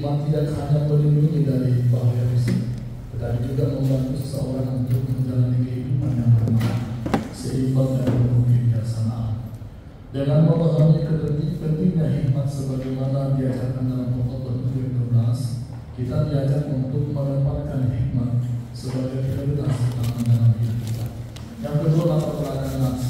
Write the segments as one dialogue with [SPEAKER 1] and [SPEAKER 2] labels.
[SPEAKER 1] Hikmat tidak hanya melindungi dari bahaya fisik, tetapi juga membantu seseorang untuk menjalani kehidupan yang bermakna, seimbang dan penuh kebijaksanaan. Dengan memahami pentingnya hikmat sebagaimana diajarkan dalam Pokok 12, kita diajak untuk menempatkan hikmat sebagai prioritas utama dalam hidup kita. Yang kedua, latar belakang nas.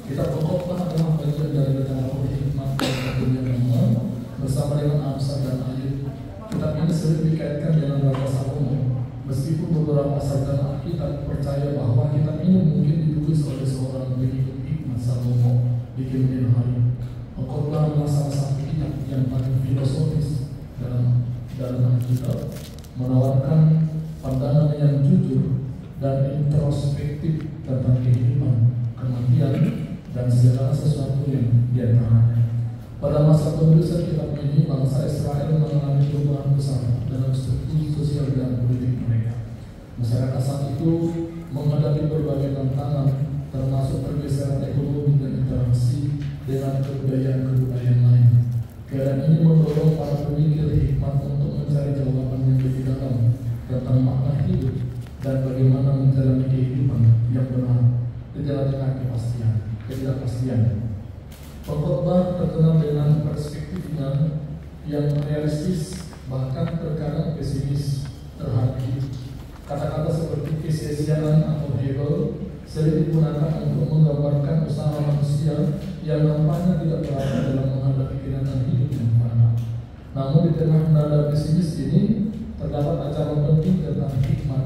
[SPEAKER 1] Kita pokoknya adalah bagian dari rencana hikmat dan dunia normal bersama dengan Amsal dan Ayub. Kitab ini sering dikaitkan dengan Raja Salomo, meskipun beberapa sarjana Alkitab percaya bahwa kitab ini mungkin ditulis oleh seorang pengikut hikmat Salomo di kemudian hari. Pokoknya adalah salah satu kitab yang paling filosofis dalam Alkitab, menawarkan pandangan yang jujur dan introspektif tentang kehidupan, kematian, dan segala sesuatu yang diantaranya. Pada masa penulisan kitab ini, bangsa Israel mengalami perubahan besar dalam struktur sosial dan politik mereka. Masyarakat saat itu menghadapi berbagai tantangan, termasuk pergeseran ekonomi dan interaksi dengan kebudayaan lain. Keadaan ini mendorong para pemikir hikmat untuk mencari jawaban yang lebih dalam tentang makna hidup dan bagaimana menjalani kehidupan yang benar di tengah ketidakpastian. Pengkhotbah terkenal dengan perspektifnya yang realistis, bahkan terkadang pesimis terhadap hidup. Kata-kata seperti kesia-siaan atau hegel sering digunakan untuk menggambarkan usaha manusia yang nampaknya tidak berhasil dalam menghadapi kenyataan hidup yang fana. Namun di tengah nada pesimis ini terdapat ajaran penting tentang hikmat.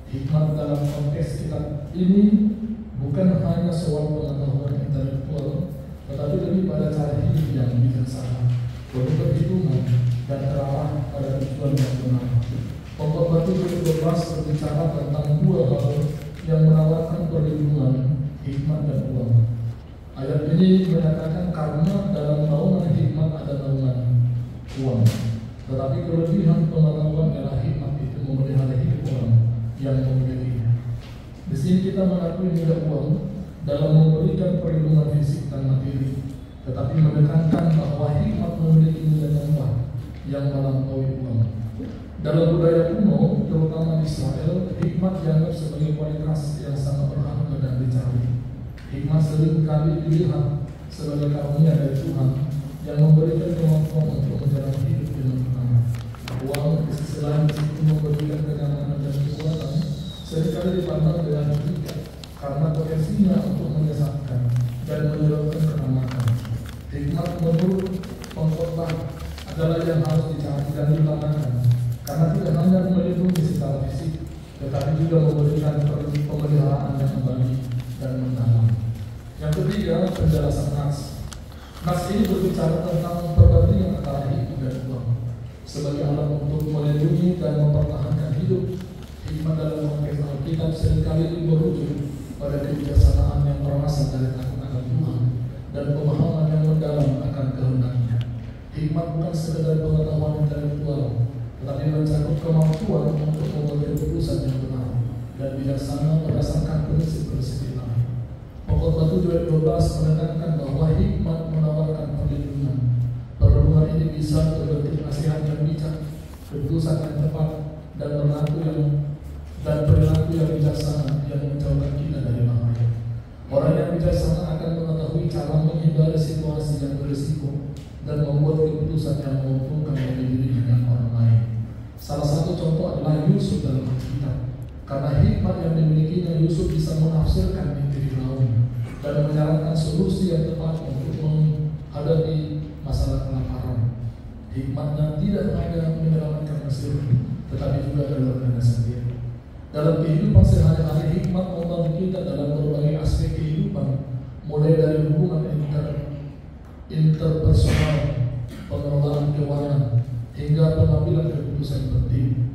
[SPEAKER 1] Hikmat dalam konteks kitab ini bukan hanya soal pengetahuan intelektual, tetapi lebih pada cara hidup yang bijaksana, penuh perhitungan, dan terarah pada tujuan yang benar. Pokok 12 berbicara tentang dua hal yang menawarkan perlindungan, hikmat dan uang. Ayat ini menyatakan karena dalam naungan hikmat ada naungan uang, tetapi kelebihan pengetahuan adalah hikmat itu memelihara hidup orang yang memilikinya. Di sini kita mengakui nilai uang dalam memberikan perlindungan fisik dan materi, tetapi menekankan bahwa hikmat memiliki nilai tambah yang melampaui uang. Dalam budaya kuno, terutama di Israel, hikmat dianggap sebagai kualitas yang sangat berharga dan dicari. Hikmat sering kali dilihat sebagai karunia dari Tuhan yang memberikan kemampuan untuk menjalani hidup dengan benar. Uang di sisi lain meskipun memberikan kenyamanan dan kekuatan, seringkali dipandang dengan kritik karena potensinya untuk menyesatkan dan menyebabkan keramatan. Hikmat menurut pengkhotbah adalah yang harus dicari dan diutamakan, karena tidak hanya melindungi secara fisik, tetapi juga memberikan pemeliharaan yang kembali dan mendalam. Yang ketiga, penjelasan nas. Nas ini berbicara tentang perbandingan antara hidup dan uang sebagai alat untuk melindungi dan mempertahankan hidup. Hikmat dalam konteks Alkitab seringkali merujuk pada kebijaksanaan yang berasal dari takut akan Tuhan dan pemahaman yang mendalam akan kehendaknya. Hikmat bukan sekedar pengetahuan intelektual, tetapi mencakup kemampuan untuk mengambil keputusan yang benar dan bijaksana berdasarkan prinsip-prinsip ilahi. Pokok 12 menekankan bahwa hikmat menawarkan perlindungan. Perlindungan ini bisa berbentuk nasihat yang bijak, keputusan yang tepat, dan perilaku yang bijaksana yang menjauhkan kita dari bahaya. Orang yang bijaksana akan mengetahui cara menghindari situasi yang berisiko dan membuat keputusan yang menguntungkan bagi dirinya dan orang lain. Salah satu contoh adalah Yusuf dalam Alkitab. Karena hikmat yang dimilikinya, Yusuf bisa menafsirkan mimpi Firaun dan menyarankan solusi yang tepat untuk menghadapi masalah kelaparan. Hikmatnya tidak hanya menyelamatkan Mesir, tetapi juga keluarganya sendiri. Dalam kehidupan sehari-hari, hikmat membantu kita dalam berbagai aspek kehidupan, mulai dari hubungan interpersonal, pengelolaan keuangan, hingga pengambilan keputusan penting.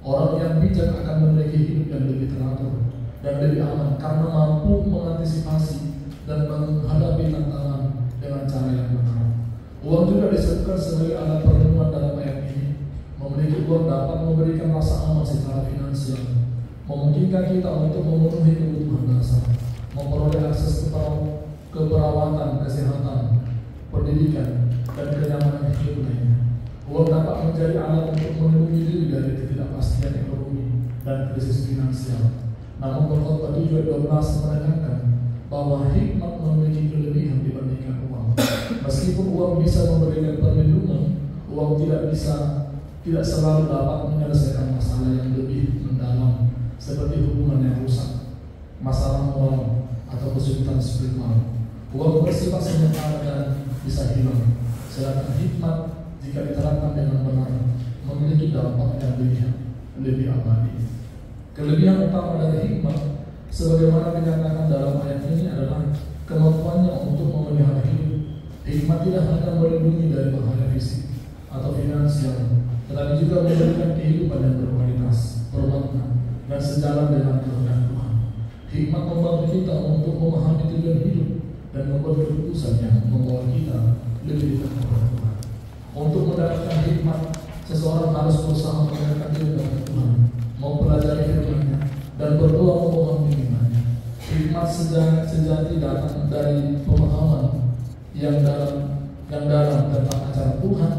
[SPEAKER 1] Orang yang bijak akan memiliki hidup yang lebih teratur dan lebih aman karena mampu mengantisipasi dan menghadapi tantangan dengan cara yang benar. Uang juga disebutkan sebagai alat perlindungan dalam ayat ini. Memiliki uang dapat memberikan rasa aman secara finansial, memungkinkan kita untuk memenuhi kebutuhan dasar, memperoleh akses keperawatan, kesehatan, pendidikan, dan kenyamanan hidup lainnya. Uang dapat menjadi alat untuk melindungi diri dari ketidakpastian ekonomi dan krisis finansial. Namun Khotbah 7:12 menekankan bahwa hikmat memiliki kelebihan dibandingkan uang. Meskipun uang bisa memberikan perlindungan, uang tidak selalu dapat menyelesaikan masalah yang lebih mendalam, seperti hubungan yang rusak, masalah moral, atau kesulitan spiritual. Uang bersifat sementara dan bisa hilang, sedangkan hikmat jika diterapkan dengan benar memiliki dampak yang lebih abadi. Kelebihan utama dari hikmat, sebagaimana dinyatakan dalam ayat ini, adalah kemampuannya untuk memelihara hidup. Hikmat tidak hanya melindungi dari bahaya fisik atau finansial, tetapi juga memberikan kehidupan yang berkualitas, bermakna, dan sejalan dengan kehendak Tuhan. Hikmat membantu kita untuk memahami tujuan hidup dan membuat keputusan yang membawa kita lebih dekat kepada Tuhan. Untuk mendapatkan hikmat, seseorang harus berusaha mendekatkan diri dengan Tuhan, mempelajari firman-Nya, dan berdoa memohon bimbingannya. Hikmat sejati datang dari pemahaman yang dalam tentang acara Tuhan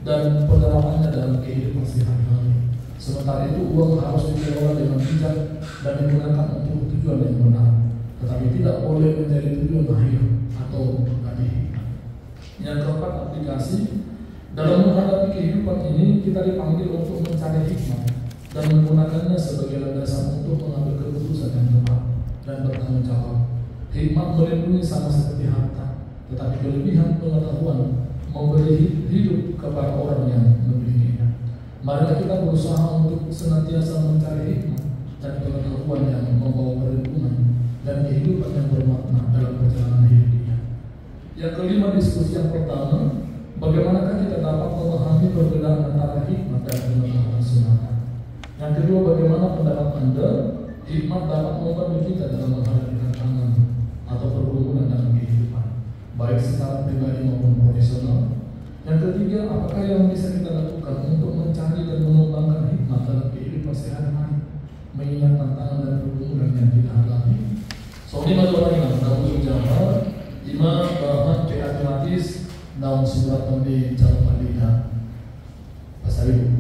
[SPEAKER 1] dan penerapannya dalam kehidupan sehari-hari. Sementara itu, uang harus dikelola dengan bijak dan digunakan untuk tujuan yang benar, tetapi tidak boleh menjadi tujuan akhir atau mengganti hikmat. Yang keempat, aplikasi. Dalam menghadapi kehidupan ini, kita dipanggil untuk mencari hikmat dan menggunakannya sebagai landasan untuk mengambil keputusan yang tepat dan bertanggung jawab. Hikmat melindungi sama seperti harta, tetapi kelebihan pengetahuan memberi hidup kepada orang yang memilikinya. Marilah kita berusaha untuk senantiasa mencari hikmat dan pengetahuan yang membawa perlindungan dan kehidupan yang bermakna dalam perjalanan hidup kita. Yang kelima, diskusi yang pertama, bagaimanakah kita dapat memahami perbedaan antara hikmat dan pengetahuan semata? Yang kedua, bagaimana pendapat Anda hikmat dapat membantu kita dalam menghadapi tantangan atau pergumulan dalam kehidupan, baik secara pribadi maupun profesional? Yang ketiga, apakah yang bisa kita lakukan untuk mencari dan mengembangkan hikmat dalam kehidupan sehari-hari, mengingat tantangan dan pergumulan yang kita hadapi? Soalnya bagaimana? Namun Jamal, Imam Bahan Kreatis, namun surat pembeli calon pilihan pasal itu.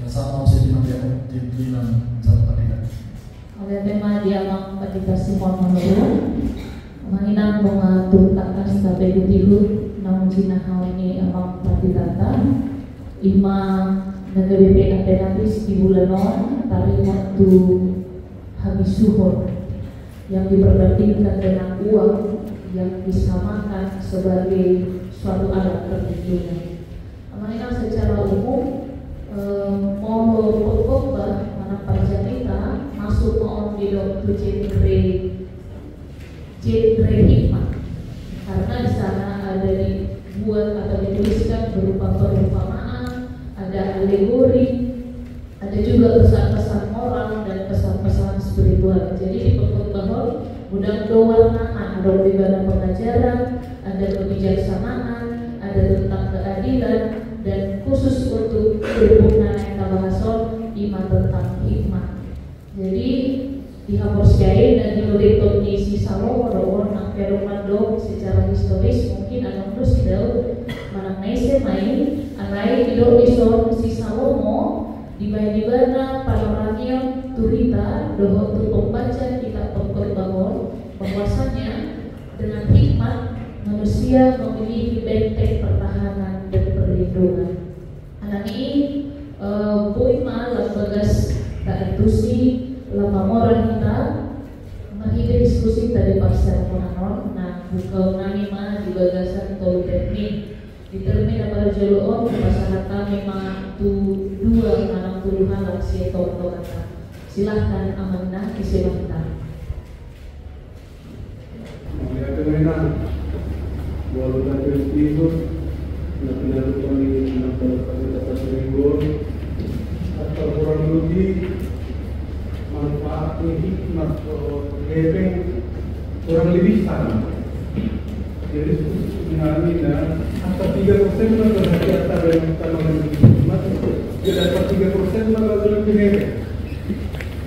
[SPEAKER 1] Sama saya dimakai pimpinan calon pilihan.
[SPEAKER 2] Oleh tema dialang ketika Simon menurut menginang mengatur atas sampai dulu namun Cina ini emang perdata ima negeri PKP di bulan non tari waktu habis suhur yang diperbandingkan dengan uang yang disamakan sebagai suatu alat perlindungan. Menginang secara umum mau khotbah mana perjanjian masuk mau di dokter genre hikmat karena di sana ada dibuat atau dituliskan berupa perumpamaan, ada alegori, ada juga pesan-pesan moral dan pesan-pesan spiritual. Jadi di khotbah mudah dowarnaan, ada ibadah pengajaran, ada kebijaksanaan, ada tentang keadilan, dan khusus untuk hubungan yang bahason iman tentang hikmat. Jadi dihapuskan dan diluritun di si Salomo orang nak perumando secara historis mungkin akan terus daun mengenai semai arai do ison si Salomo dibandingkan panorangnya turita doh untuk pembaca kitab Pengkhotbah bahwasanya dengan hikmat manusia memiliki benteng pertahanan dan perlindungan. Anak ini buima lembagas tak entusi lama orang kita menghidupkan diskusi tadi pasal konon. Nah buka nanima di bagasan tolu teknik ditermin apa jaloon pasangan kami tu 260 halak si toko kata. Silahkan amanah disilahkan.
[SPEAKER 3] Walau dari itu, nak menyalurkan ini nak dapat seribu atau kurang lebih manfaatnya hikmat lepeng kurang lebih sama. Jadi sebenarnya antara 3% maka berarti antara yang utama dan hikmat dia dapat 3% maka lebih lepeng.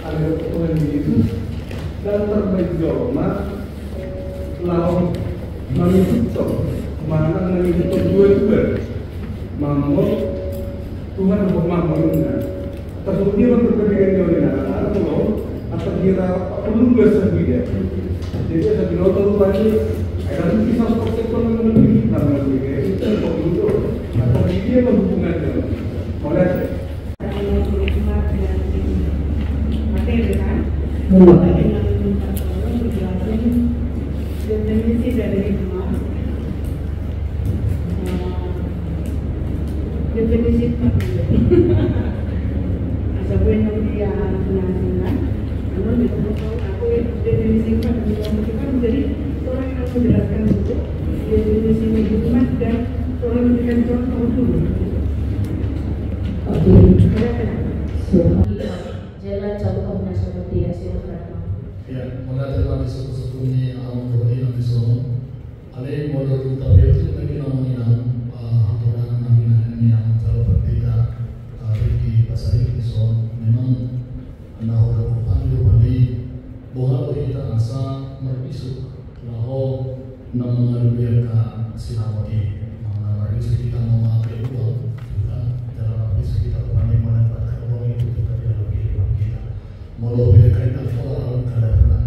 [SPEAKER 3] Ada ketuhan begitu dan terbaik joma lawan mengikuti mana mengikuti dua-dua mampu Tuhan bermakmurkan. Tersebutnya berkepentingan di anak-anak kalau atau kira perlu besar dia. Jadi saya bilang tahu lagi, ada kisah seperti itu lebih karena begini itu itu atau dia menghubungkannya. Oleh
[SPEAKER 4] definisi dari hikmah, definisi siapa yang dia penasihat, namun aku definisi hikmah kan jadi orang yang menjelaskan itu definisi hikmah dan orang memberikan contoh dulu.
[SPEAKER 2] Jalan contoh nasional dia silakan.
[SPEAKER 1] Ya, mengajar di suku-suku alam Tuhan yang disoro. Alih modal tapi itu lagi namanya aturan namanya yang kalau berbeda di pasar ini disoro. Memang anda orang Tuhan itu balik bahwa kita asa merbisuk laho nama luar sinamodi nama itu kita mau makai uang juga dalam bisuk kita kembali menempatkan uang itu juga di dalam kehidupan kita. Mau berkaitan dengan kadang-kadang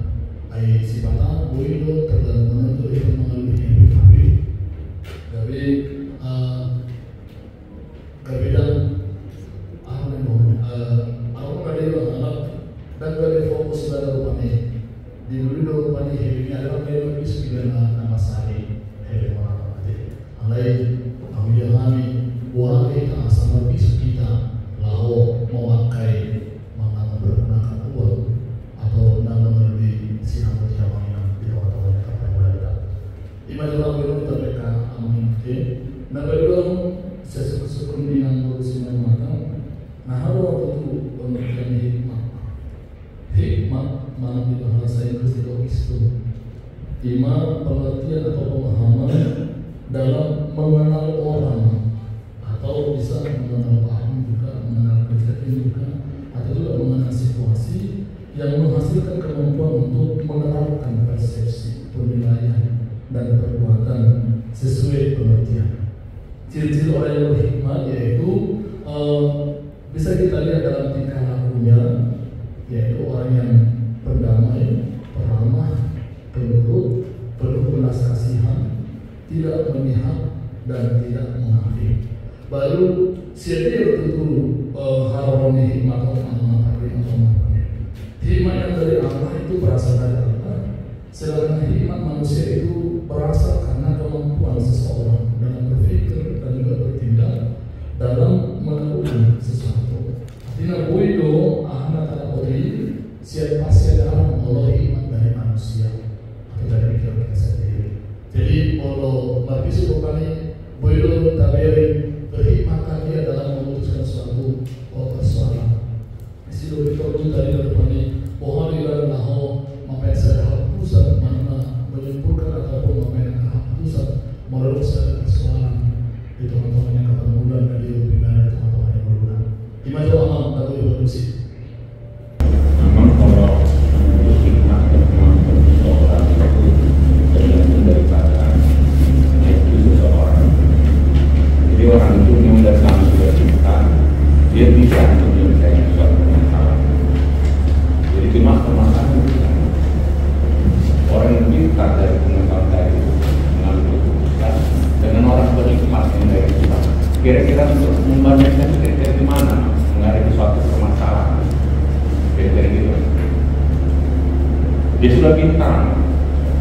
[SPEAKER 1] ay si bata boleh lo tergantung itu itu mengalami hidup tapi perbedaan apa yang aku ada anak dan dari fokus pada rupanya di dulu rupanya ini adalah memang bisa kita nama sari orang lain kami kami orang kita sama bisa kita lalu memakai menggunakan uang atau dalam lebih sinar berjamaah yang dilakukan oleh kapal berada. Imajilah belum terdekat amin ke. Naga belum sesuatu dengan berusia matang. Nah hal itu pengertian hikmah. Hikmah mana di bahasa Inggris itu hikmah pengertian atau pemahaman dalam mengenal orang atau bisa mengenal paham juga mengenal kejadian juga atau juga mengenal situasi yang menghasilkan kemampuan untuk menerapkan persepsi, penilaian, dan perbuatan sesuai pengertian. Ciri-ciri orang yang berhikmah yaitu bisa kita lihat dalam tingkah lakunya, yaitu orang yang pendamai, peramah, penurut, penuh belas kasihan, tidak memihak, dan tidak munafik. Baru siapa yang tentu harmoni hikmah atau hikmah yang dari Allah itu berasal dari Allah, sedangkan hikmah manusia itu berasal karena kemampuan seseorang dalam berpikir dan juga bertindak dalam melakukan sesuatu. Artinya boido anak tak boleh siapa dalam Allah hikmah dari manusia atau dari pikiran kita sendiri. Jadi kalau berbisu bukannya boido tabiri berhikmahkan dia dalam memutuskan suatu persoalan. Sido itu dari depannya pohon di dalam laho mempeser hal pusat mana menyimpulkan ataupun mempeser hal pusat menurut saya persoalan di teman-teman yang kapan bulan dan di lebih teman-teman yang berbulan. Gimana tuh amal atau evolusi?
[SPEAKER 5] Memang kalau hikmah dan kemampuan seseorang itu tergantung daripada itu seseorang. Jadi orang itu yang datang sudah cinta, dia bisa untuk menyelesaikan suatu masalah. Jadi cuma permasalahan orang yang pintar dari pengetahuan tadi mengambil keputusan dengan orang berhikmat yang dari kita. Kira-kira untuk membandingkan kira-kira di mana menghadapi suatu permasalahan, kira-kira gitu. Dia sudah pintar,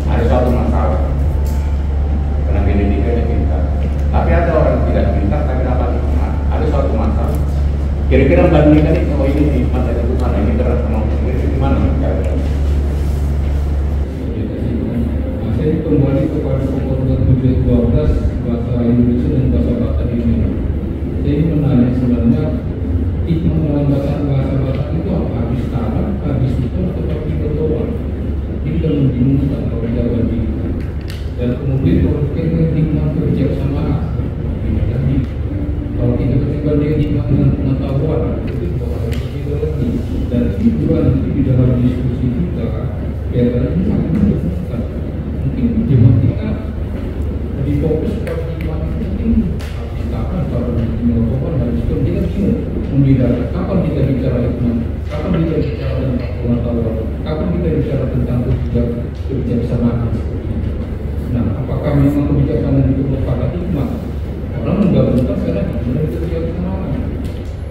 [SPEAKER 5] ada suatu masalah karena pendidikannya pintar. Tapi ada orang yang tidak pintar tapi dapat hikmat, ada suatu masalah. Kira-kira bandingkan ini, oh ini hikmat dari Tuhan, ini karena kemampuan kira-kira di mana?
[SPEAKER 6] Saya kembali kepada pokok 712 bahasa Indonesia dan bahasa Batak ini. Saya menarik sebenarnya hikmah dalam bahasa Batak itu apa? Habis tanah, habis itu atau habis ketuaan. Ini kita membingungkan kalau kita bandingkan. Dan kemudian kalau kita hikmah kebijaksanaan, jadi kalau kita ketika dia hikmah dengan pengetahuan itu bahwa kita lagi dan hiburan itu di dalam diskusi kita kelihatannya sangat menentukan. Mungkin jemaah kita lebih fokus pada hikmah itu mungkin kita akan pada menyokong dan juga kita bisa membedakan kapan kita bicara hikmah, kapan kita bicara tentang pengetahuan, kapan kita bicara tentang kebijaksanaan. Nah, apakah memang kebijaksanaan itu merupakan hikmah? Orang menggabungkan karena hikmah dan kebijaksanaan.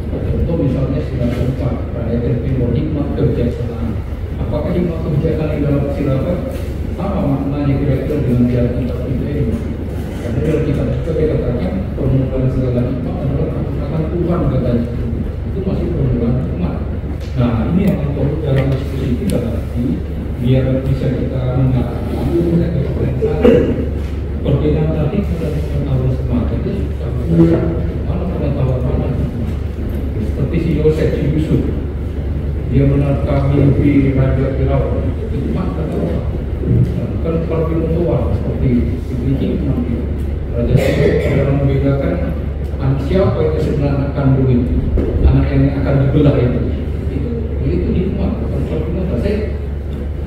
[SPEAKER 6] Contoh misalnya sila keempat, rakyat terpilih hikmah kebijaksanaan. Apakah hikmah kebijaksanaan dalam sila sama maknanya kira-kira dengan jalan kita ini? Karena dalam kita juga dikatakan permulaan segala hikmah adalah akan Tuhan katanya. Itu masih permulaan hikmah. Nah, ini yang perlu dalam diskusi kita nanti biar bisa kita mengerti perbedaan tadi dan pengetahuan semata itu mana pengetahuan mana. Seperti si Yosef, si Yusuf, dia menerka mimpi Raja Firaun, itu maka kan kalau film tua seperti Ibrahim nanti Raja Firaun dalam membedakan siapa itu sebenarnya anak kandung itu, anak yang akan dibelah itu hikmah. Kalau saya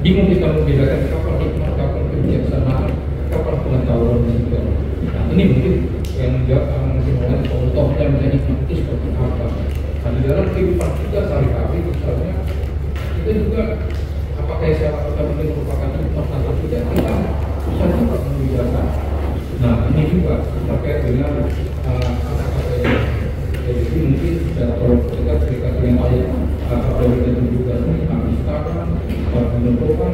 [SPEAKER 6] bingung kita membedakan kapan hikmah, kapan kebijaksanaan, kapan pengetahuan dan segala. Nah, ini mungkin yang mengenai contohnya menjadi hikmah itu seperti apa. Nah, di dalam kehidupan kita sehari-hari misalnya kita juga apakah kita mungkin merupakan hikmah atau tidak, kita bisa juga membedakan. Nah, ini juga terkait dengan kata-kata yang jadi mungkin kalau kita terikat dengan ayat apa yang kita tunjukkan ini kami sekarang menentukan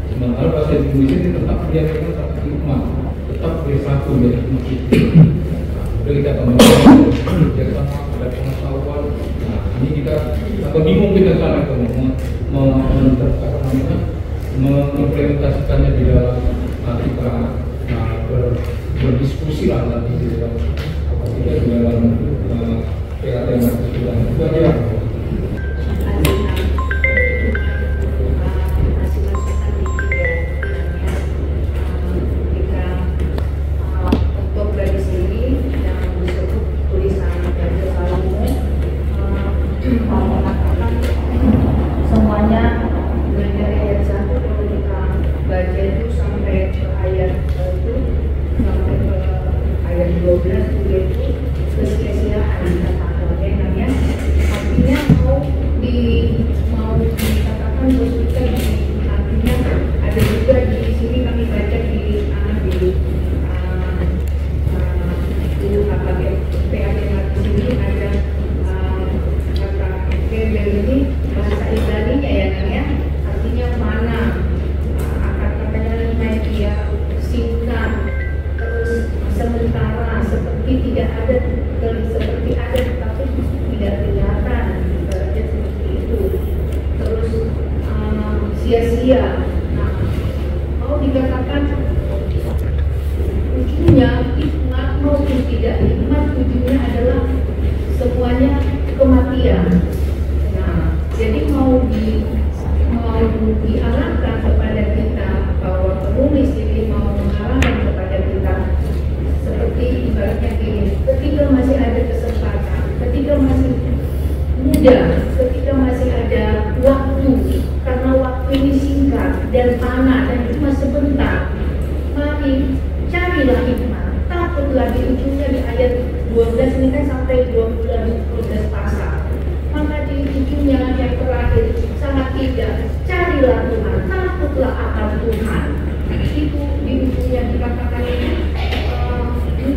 [SPEAKER 6] sementara bahasa Indonesia ini tetap diajarkan satu hikmah, tetap bersatu dari hikmah itu. Sudah kita kembali kerjasama ada pengetahuan. Nah, ini kita atau bingung kita cara mengimplementasikannya di dalam kita berdiskusi lah nanti di dalam kita di dalam PAT yang itu aja.
[SPEAKER 2] sia-sia. Nah, mau dikatakan ujungnya hikmat maupun tidak hikmat, ujungnya adalah semuanya kematian. Nah, jadi mau diarahkan kepada kita bahwa penulis ini mau mengarahkan kepada kita seperti ibaratnya gini, ketika masih ada kesempatan, ketika masih muda, ketika masih ada waktu, karena waktu ini singkat dan panas dan cuma sebentar, mari carilah hikmah. Takutlah di ujungnya di ayat 12 ini kan sampai 12 pasal. Maka di ujungnya yang terakhir sangat tidak, carilah Tuhan, takutlah akan Tuhan. Itu di ujungnya dikatakan ini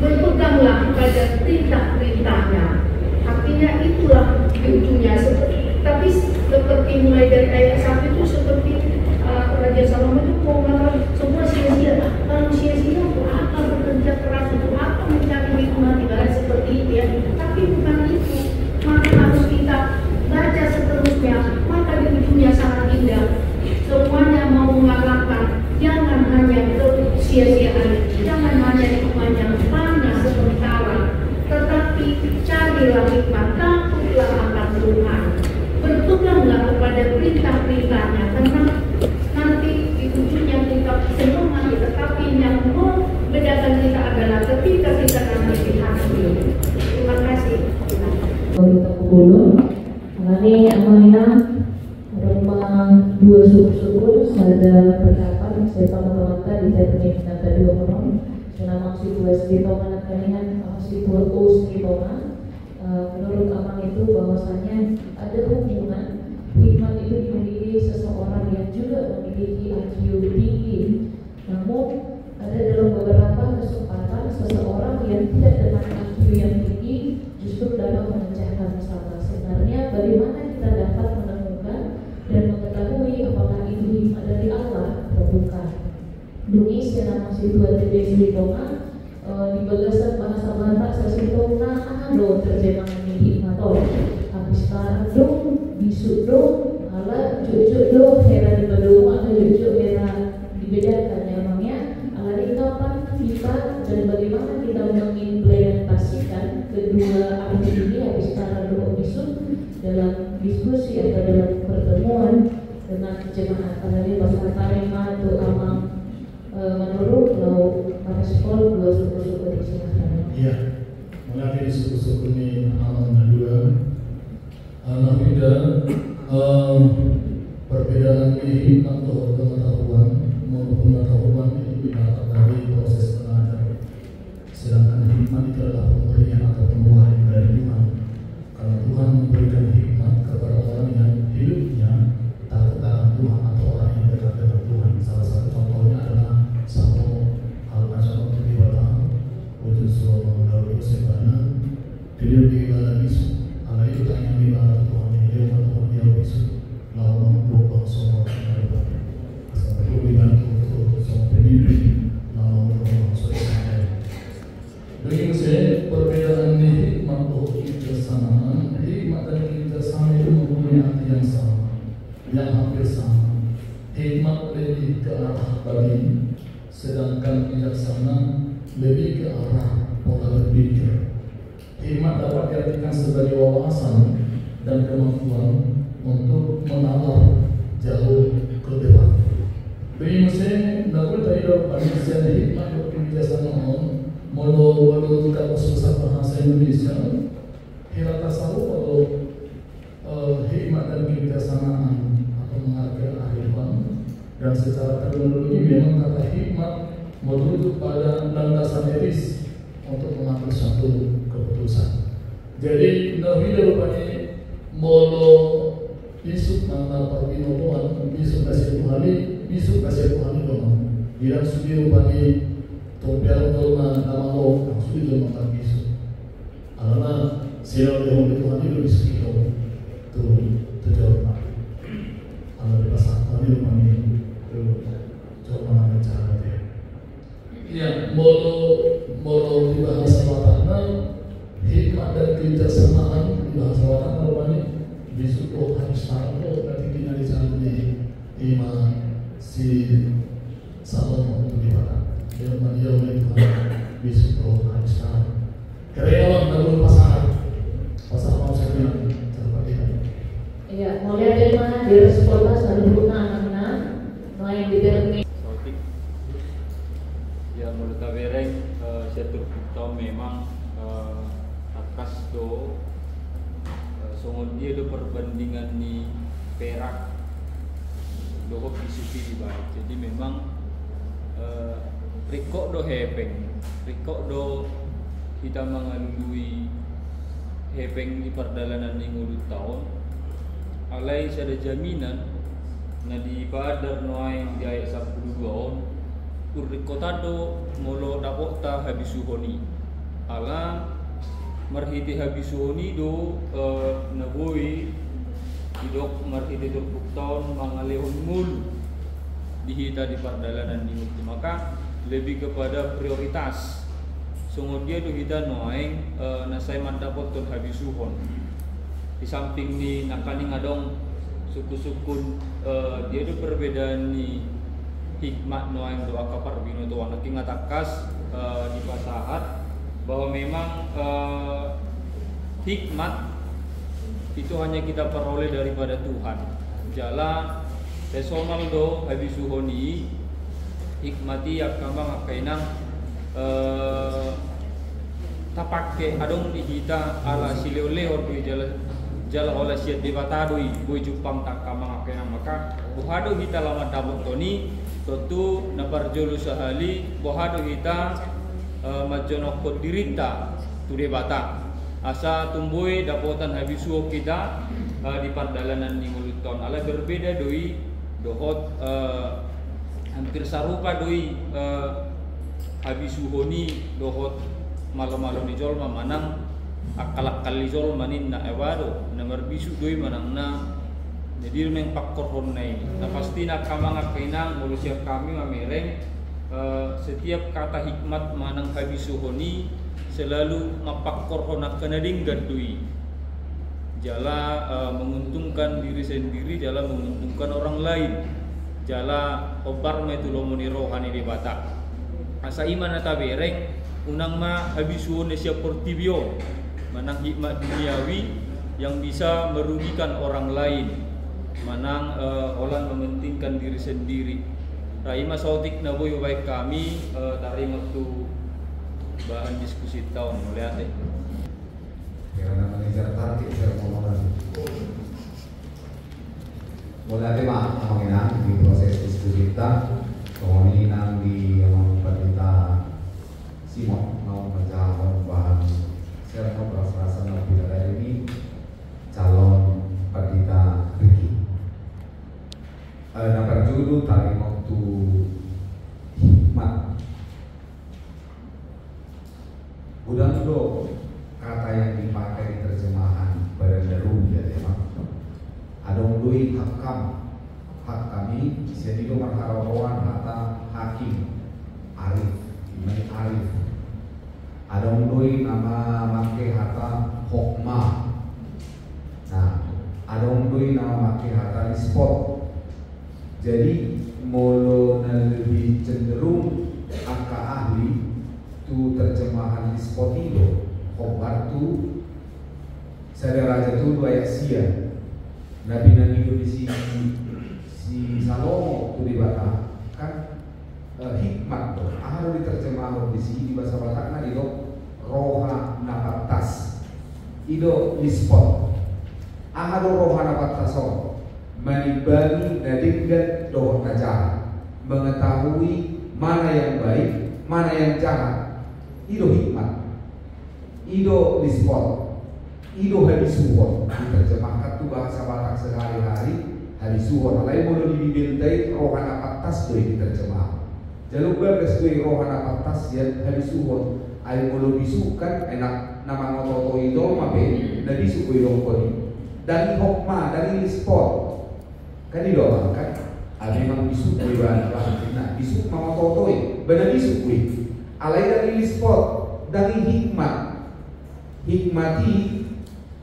[SPEAKER 2] berpeganglah pada perintah-perintahnya. Artinya itulah di ujungnya. Tapi seperti mulai dari ayat 1 itu seperti Raja Salomo itu mau mengatakan semua sia-sia. Kalau sia-sia untuk apa bekerja keras, untuk apa mencari hikmah, ibarat seperti itu ya. Tapi bukan itu. Maka harus kita baca seterusnya. Maka di ujungnya sangat indah. Semuanya mau mengarahkan, jangan hanya sia-siaan, jangan hanya hikmah yang panas sementara, tetapi carilah hikmah, takutlah akan Tuhan, berpeganglah kepada perintah-perintahnya, karena nanti di ujungnya kita semua, tetapi yang membedakan kita adalah ketika kita nanti dihasil. Terima kasih.
[SPEAKER 7] Kita pukul mengenai amanah rumah dua syukur ada pendapat saya teman-teman tadi saya punya pendapat dua orang senang maksud dua sekitar mana kalian maksud dua us sekitar menurut Amang itu bahwasanya ada hubungan hikmat itu dimiliki seseorang yang juga memiliki IQ tinggi. Namun ada dalam beberapa kesempatan seseorang yang tidak dengan IQ yang tinggi justru dapat memecahkan masalah. Sebenarnya bagaimana kita dapat menemukan dan mengetahui apakah itu hikmat dari Allah atau bukan? Dungi secara masih tua TDC Tonga di bagasan bahasa Batak sasito na ano terjemahan ini hikmato. Habis sekarang dong bisu dong ala cucuk dong hera di badung atau cucuk hera dibedakan ya namanya. Ala di kapan kita dan bagaimana kita mengimplementasikan kedua arti ini habis sekarang dong bisu dalam diskusi atau dalam pertemuan dengan jemaat. Ala di bahasa Tarema atau Amang menurut kalau respon dua suku-suku di sini.
[SPEAKER 1] Iya, mengenai suku-suku ini aman dua. Namun perbedaan ini atau pengetahuan maupun pengetahuan itu didapat dari proses pengajar. Sedangkan hikmat itu adalah pemberian atau pembuahan dari Tuhan. Kalau Tuhan memberikan hikmat kepada orang yang hidupnya takut akan Tuhan atau orang yang dekat dengan Tuhan. Salah satu contohnya adalah Salomo al-Nasr Tiwala wujud Salomo Daud Sebana dia diibala bisu ala itu tanya diibala Tuhan yang dia menemukan dia bisu lawan lubang semua ada sampai dibantu untuk semua pendidik lawan lubang sosial. Dengan saya perbedaan ini hikmat kebersamaan hikmat dan kebersamaan itu mempunyai arti yang sama yang hampir sama. Hikmat lebih ke arah bagi, sedangkan bijaksana lebih ke arah pola berpikir. Hikmat dapat diartikan sebagai wawasan dan kemampuan untuk menalar jauh ke depan. Bagi mesin, dapat tidak manusia hikmat dan kebijaksanaan mulu susah bahasa Indonesia. Hirata salu atau hikmat dan kebijaksanaan atau menghargai kehidupan. Dan secara terminologi memang kata hikmat merujuk pada landasan etis untuk mengambil suatu keputusan. Jadi nabi rupanya molo isu nana parbino Tuhan, isu kasih Tuhan dong. Dia sudah rupanya tompel tolma nama lo sudah makan isu. Karena siapa yang Tuhan itu isu tu jawab. Kalau di pasar tadi rupanya coba cara dia. Ya, molo di bahasa Batakna hikmat dan kebijaksanaan di bahasa Batakna rupanya disuruh harus tahu berarti kita di sana iman si Salomo untuk di Batak. Dia oleh Tuhan disuruh harus tahu. Karyawan dalam pasar mau saya bilang seperti itu.
[SPEAKER 7] Iya, mulai dari mana direspon selalu guna anak-anak main di dalam
[SPEAKER 8] ya menurut kabareng saya terpukau memang akas do songon dia do perbandingan ni perak do isupi baik. Jadi memang rikok do hepeng, rikok do kita mengalui hepeng di perjalanan ni 10 tahun. Alai ada jaminan na di badar noai di ayat 12 on kota do molo dapok ta habisuhoni ala marhiti habisuhoni do naboi idok marhiti turpuk tahun mangalehon mul dihita di perdalanan di mutu. Maka lebih kepada prioritas sungguh dia do hita noeng nasai mandapot ton habisuhon di samping ni nakani ngadong suku-suku dia do perbedaan ni hikmat noang doa kapar bino doa naking ngatakas di pasahat bahwa memang hikmat itu hanya kita peroleh daripada Tuhan. Jala personal do habisuhoni hikmati akambang akainang tapake adong di kita ala sileo-leo di jala olah siat di batadoi boy jupang tak kamang akainang maka buhado kita lama dabot toni tentu naparjolu sahali bohado kita majonokot dirita tude bata asa tumbui dapotan habisu kita di pardalanan ni nguluton ala berbeda doi dohot hampir sarupa doi habisu honi dohot malam-malam di jolma manang akal-akal di jolma ninna ewado namar bisu doi manang na jadi neng pakor honai na pasti nak kamang kainang mulu siap kami mamereng setiap kata hikmat manang habisu honi selalu mapakor honak kenading gadui jala menguntungkan diri sendiri, jala menguntungkan orang lain, jala obar metulomoni rohani di batak asa iman ata bereng unang ma habisu honi siap portibio manang hikmat duniawi yang bisa merugikan orang lain manang orang mementingkan diri sendiri. Raima sautik na boy baik kami taring waktu bahan diskusi tahun melihat
[SPEAKER 9] karena manajer target saya ngomongan mulai mah mengenang di proses diskusi kita kemudian di kita Simon mau menjawab bahan saya mau berasa lebih dari ini calon pendeta Ricky nomor judul tarik waktu hikmat udang do kata yang dipakai di terjemahan Barandarum ya memang adong dui hakam hak kami jadi do marharawan hata hakim arif imani arif adong dui nama make hata hokma nah adong dui nama make hata spot jadi molo lebih cenderung angka ahli tu terjemahan spot itu khobar tu sada raja tu ayat sia nabi itu di si Salomo tu di Batak kan hikmat tu harus diterjemahkan di sini di bahasa Batakna itu roha napatas itu di spot harus roha napatas menibani nadinggat doa najah mengetahui mana yang baik mana yang jahat itu hikmat itu di spot itu hadisuhon diterjemahkan tu bahasa Batak sehari-hari hadisuhon lain boleh dibintai rohana atas tu diterjemah jalur bagas tu rohana atas ya hadisuhon air boleh bisukan enak nama ngototo itu mape dari suku ilongkoni dari hokma dari spot kan di doang kan ada memang bisu kui bahan nah bisu mau totoi benar bisu kui alai dari spot dari hikmati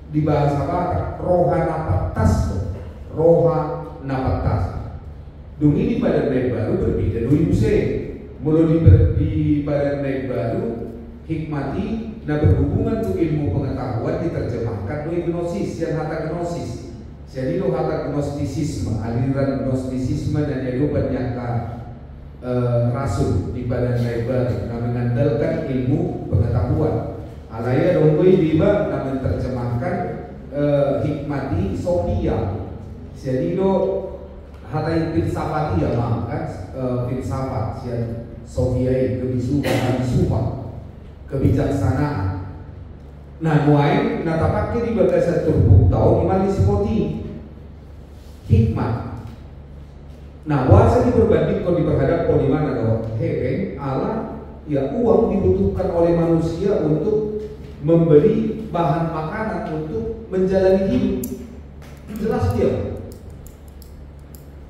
[SPEAKER 9] di bahasa Batak roha napatas roha napatas dung ini pada baik baru berbeda dui muse mulu di badan baik baru hikmati nah berhubungan tuh ilmu pengetahuan diterjemahkan dui gnosis yang hata gnosis jadi itu kata gnostisisme, aliran gnostisisme dan itu banyak rasul di badan lebar yang mengandalkan ilmu pengetahuan. Alaya dongkoi diba yang menerjemahkan hikmati Sofia. Jadi itu hatai filsafat ya kan filsafat yang Sofia kebijaksanaan. Nah, muai nata pakai di bagasa turbuk tahu imali spoti hikmat. Nah, wasa diperbandingkan diperhadap di mana dong? Hepeng ala ya uang dibutuhkan oleh manusia untuk membeli bahan makanan untuk menjalani hidup. Jelas dia.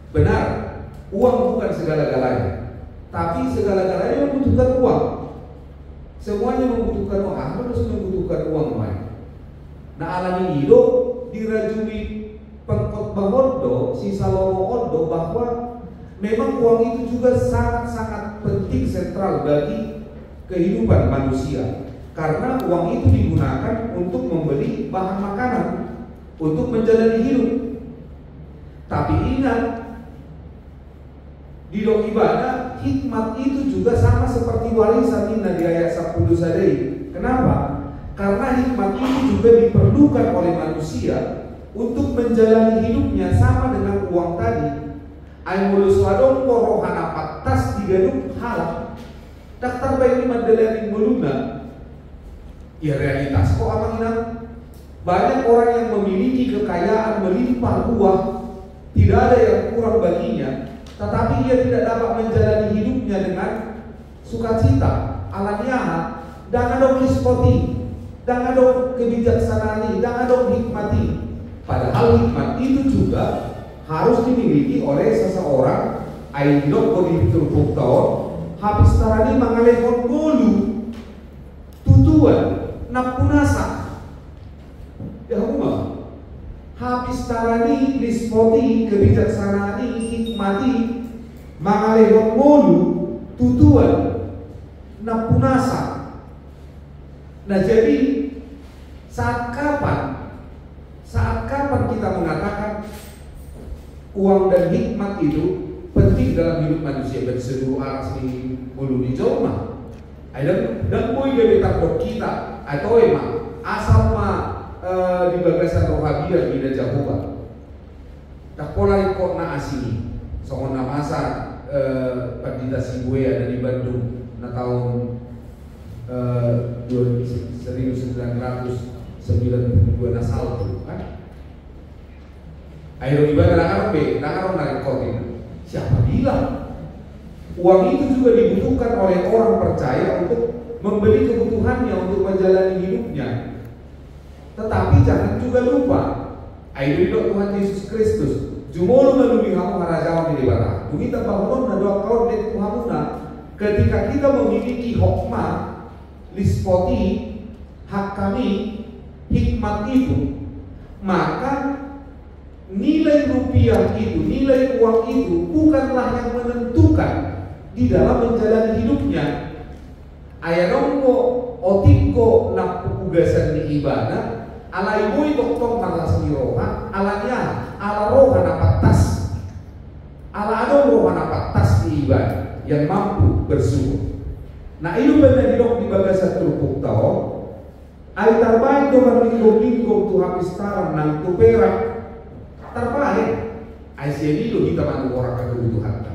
[SPEAKER 9] Benar, uang bukan segala-galanya, tapi segala-galanya membutuhkan uang. Semuanya membutuhkan uang, harus membutuhkan uang lain. Nah, alami itu dirajui pengkhotbah Odo, si Salomo Odo bahwa memang uang itu juga sangat-sangat penting sentral bagi kehidupan manusia. Karena uang itu digunakan untuk membeli bahan makanan, untuk menjalani hidup. Tapi ingat, di dalam ibadah hikmat itu juga sama seperti warisan inna di ayat 10 sadai. Kenapa? Karena hikmat itu juga diperlukan oleh manusia untuk menjalani hidupnya sama dengan uang tadi. Aimulus wadong korohana patas digaduk halak. Daktar bayi madelening meluna. Ya realitas kok Abang Inang. Banyak orang yang memiliki kekayaan melimpah ruah, tidak ada yang kurang baginya, tetapi ia tidak dapat menjalani hidupnya dengan sukacita. Alanya, dan ada lispoti, dan ada kebijaksanaan, dan ada hikmati. Padahal hikmat itu juga harus dimiliki oleh seseorang. Aindok kodi turpuktaon, habis tarani mangalehon bolu, tutuan, napunasa. Ya humah. Habis tarani lispoti kebijaksanaan hikmati mangalehon bolu, tutuan, napunasa. Nah jadi saat kapan kita mengatakan uang dan hikmat itu penting dalam hidup manusia dan seluruh aras di bulu di joma. Dan boy gebetak dok kita atau emang asal di bagasan rohabia di Jawa. Tak pola ikut na asini. Soalnya masa Perdita Sibuwe ada di Bandung na tahun 1992 na salto kan. Ayo ibadah nakar narkotik. Siapa bilang? Uang itu juga dibutuhkan oleh orang percaya untuk membeli kebutuhannya untuk menjalani hidupnya. Tetapi jangan juga lupa, ayo Tuhan Yesus Kristus. Jumolo melalui kamu harajawan di debata. Kita bangun na doa kau di Tuhanuna. Ketika kita memiliki hikmat, lispoti, hak kami, hikmat itu, maka nilai rupiah itu, nilai uang itu bukanlah yang menentukan di dalam menjalani hidupnya. Ayadongko otikko nak pugasan di ibadah, ala ibu doktong malas di roha, alanya ala roha napatas, ala ada roha napatas di ibadah yang mampu bersyukur. Nah itu benar di bagasan terpuk tau. Ay terbaik doang linggong-linggong tu habis taran nang tu perak. Terbaik, ICD itu kita bantu orang kebutuhan.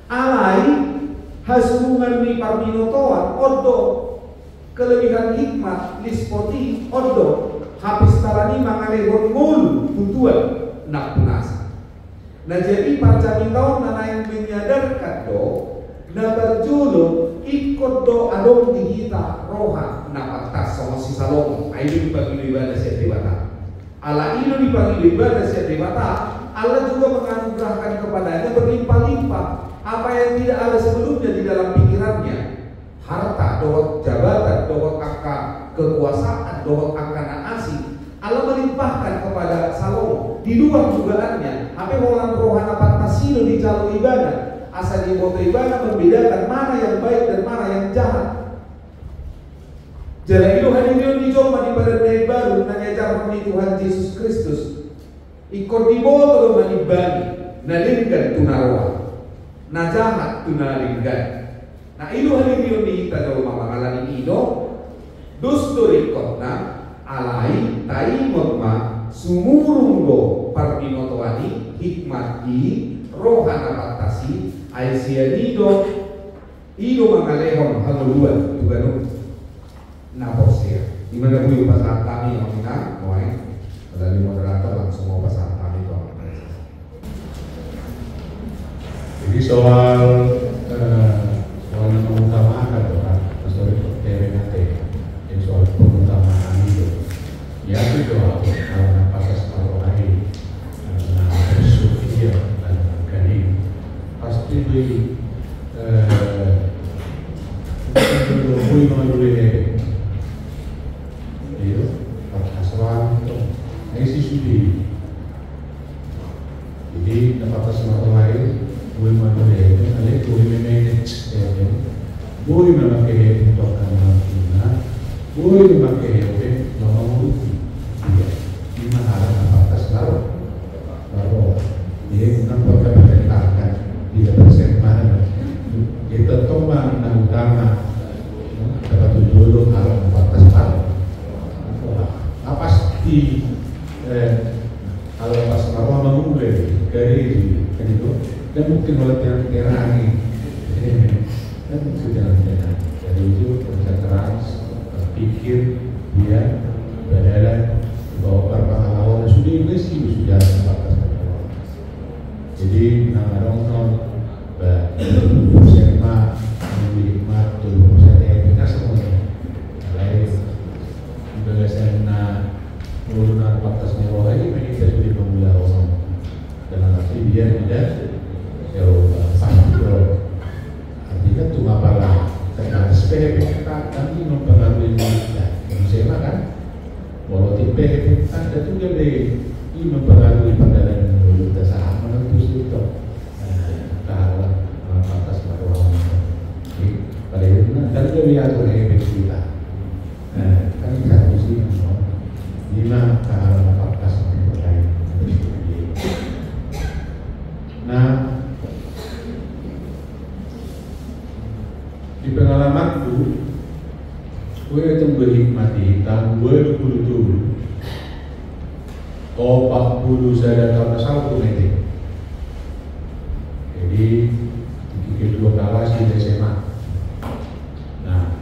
[SPEAKER 9] Alai hasungan di parminotoan, odo kelebihan hikmat lispoti, odo habis tarani mangalehon mulu tujuan nak punasa. Nah jadi pancami tahun nana yang menyadarkan do, na berjulu ikut do adong di kita roha napatas sama si salong. Ayo dibagi ibadah siap dibata. Allah itu dipanggil ibadah siap dewata. Allah juga menganugerahkan kepadanya berlimpah-limpah apa yang tidak ada sebelumnya di dalam pikirannya. Harta, dohot jabatan, dohot angka kekuasaan, dohot angka naasi. Allah melimpahkan kepada Salomo di luar dugaannya. Apa orang rohana pantasilo di jalur ibadah. Asal di foto ibadah membedakan mana yang baik dan mana yang jahat. Jadi itu hadirin dicoba di pada day baru nanya cara Tuhan Yesus Kristus. Ikut di bawah kalau manibani, nalingkan tunaroa, najahat tunalingkan. Nah itu hadirin di kita kalau mamalan ini dusto ikutna alai tai mama sumurunggo parpinotoani hikmati rohana patasi aisianido ido mangalehon haluluan tuganun. Nah posir, di mana bu pasal kami yang kita, moeng, dari moderator langsung mau pasal kami itu.
[SPEAKER 5] Jadi soal yang mengutamakan kan, soal TRNT, jadi soal pengutamaan itu, ya itu kalau pasal separuh hari, nah bersyukur dan kali pasti di lebih mengalami jadi dapat semua lain, gue mana deh, ada gue manage deh, gue memakai untuk anak-anak, gue memakai nama mulut, dia, di mana ada batas lalu dia nampak keberkatan, dia bersama, kita tombang dan utama, dapat tujuh hal batas lalu, apa sih? Kalau pas marwah mengunggul dari kan itu dan mungkin oleh tiang ini dan itu jalan-jalan dari itu kerja keras berpikir
[SPEAKER 9] dia tidak jauh pasang artinya tuh apalah karena SPP kita kami mempengaruhi kita manusia kan walau tipe ada tuh dia mempengaruhi pandangan mulut dasar menentu itu kalau atas orang pada itu dan dia lihat oleh kita kan satu sih lima kalau 14 terkait. Nah, di pengalamanku, gue itu menikmati tahun 2007, 40 saya datang ke satu meeting. Jadi kedua kelas di SMA. Nah,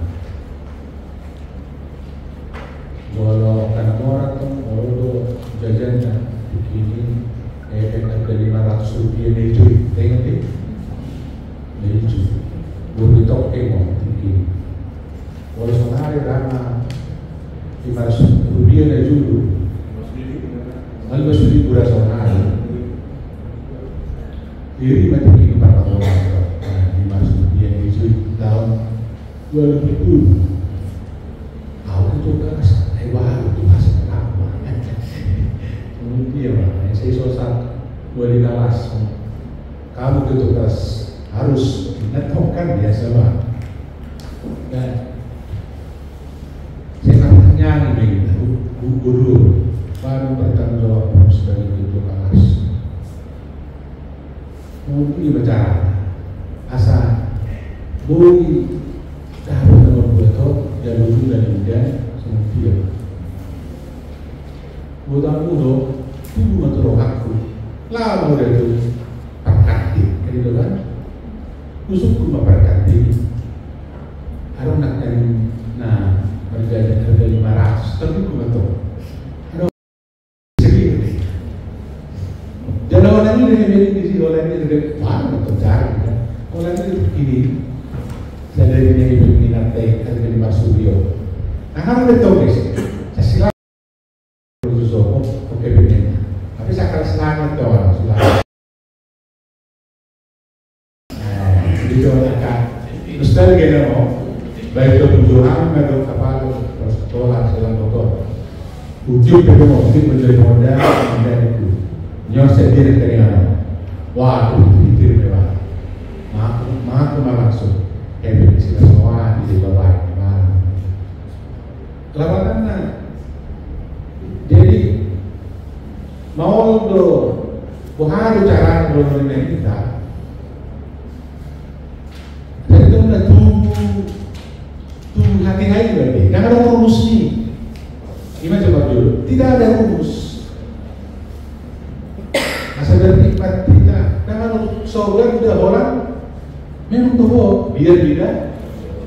[SPEAKER 9] kalau karena orang tuh kalau jajannya begini, efek harga 500 rupiah nih cuy, tengok deh, nih cuy, boleh tok mau begini. Kalau sehari karena 500 rupiah nih dulu, lalu masih dikurang sehari. Diri macam ini 4 orang, 500 rupiah nih cuy, tahun 2007. Aku tuh kan baru tuh masuk apa? Kemudian saya sosok boleh kelas. Kamu itu kelas harus networkan biasa bang. Dan saya tanya nih guru baru bertanggung jawab sebagai ketua kelas. Kemudian bicara asal boleh taruh nomor betul jalur dan kemudian dia bukan mudo tubuh menterok aku lama udah itu perkati gitu kan musuhku memperkati ada nak dari nah harga 500 tapi aku betul ada sedih dan orang ini di sini orang ini juga wah betul cari kan orang ini begini saya dari ini berminat harga 500 rupiah. Nah, kalau betul guys, saya silakan oke begini. Tapi saya akan selangat ke orang silakan. Jadi orang kan, ustaz gini mau, baik itu perjuangan, baik itu kapal, sekolah, selang motor. Ujung itu mau menjadi modal, menjadi itu. Nyosek diri dari mana? Wah, itu memang. Maaf langsung. Kayak begini semua di bawah. Lawanannya jadi mau do buhari cara bermain kita jadi itu udah tuh hati-hati berarti nggak ada rumus nih gimana coba dulu tidak ada rumus asal dari nikmat kita kalau sobat udah orang memang tuh biar tidak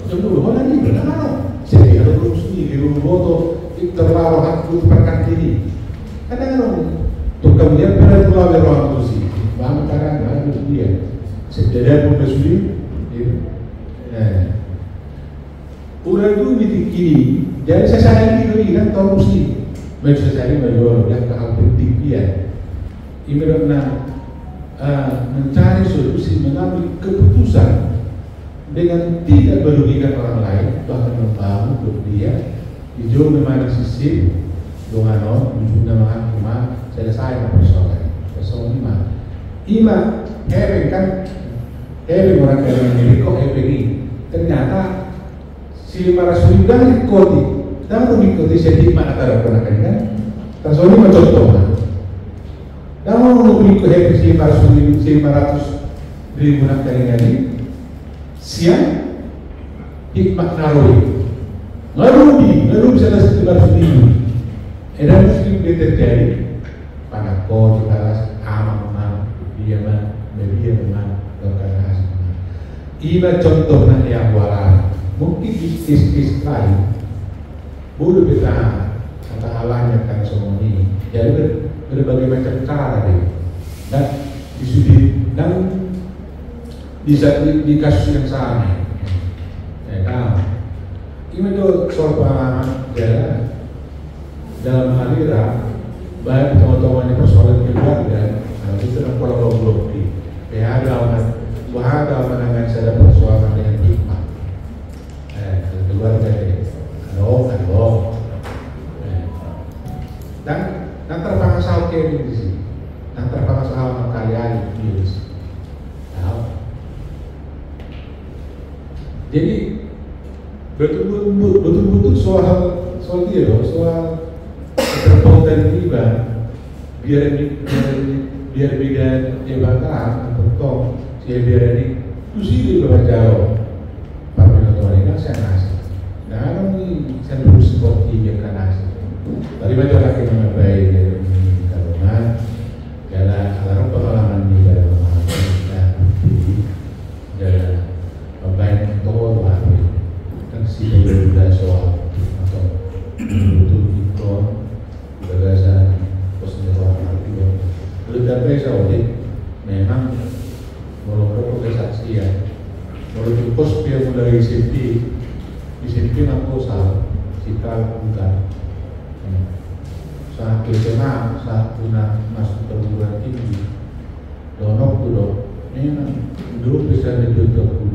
[SPEAKER 9] jauh orang ini benar jadi ada rumus nih di rumah foto terlalu aku perkan ini kadang-kadang tuh kemudian pada keluar dari ruang itu sih bangun karang bangun dia sejadinya pun bersulit udah itu kini jadi saya ini kan tahu mesti macam saya ini menjual yang hal penting dia ini benar mencari solusi mengambil keputusan dengan tidak merugikan orang lain bahkan membangun untuk dia hijau memang sistem dengan nama cuma selesai persoalan ima hebe kan hebe orang dari kok hebe ini ternyata si marasuli dan ikoti dan mengikuti sedikit mana cara pernah kan tersoalnya macam contoh dan mau mengikuti hebe si marasuli 500.000 nak kali siang hikmat naroi ngaruh bisa nasi tebar sendiri dan muslim dia terjadi pada kau kelas aman dia memang berkeras iba contohnya yang walau mungkin kis lain boleh kita kata halanya kan semua ini jadi berbagai macam cara deh dan dan di kasus yang sama ya kan ini tuh soal pengalaman dalam aliran baik teman-teman yang persoalan keluarga Kalau itu nak pola blok di. Wahada menangan sada persoalan dengan hikmah. Keluar dari kalau dan terpaksa kayak di sini. Dan terpaksa kalian virus. Jadi betul-betul soal dia loh, soal keterkaitan riba biar beda jabatan atau tong biar ini sih di jauh parlemen ini kan saya nasi. Nah ini saya terus seperti yang kan nasi. Tadi baca lagi nama baik dari kalongan, jalan alarm pengalaman di dalam jalan pemain tol lagi kan sih sudah soal atau betul ikon gagasan posisi itu tapi saya memang walaupun kesaksian walaupun pos dia mulai SMP aku salah sikap bukan saat SMA saat guna masuk perguruan tinggi donok tuh memang dulu bisa ditutup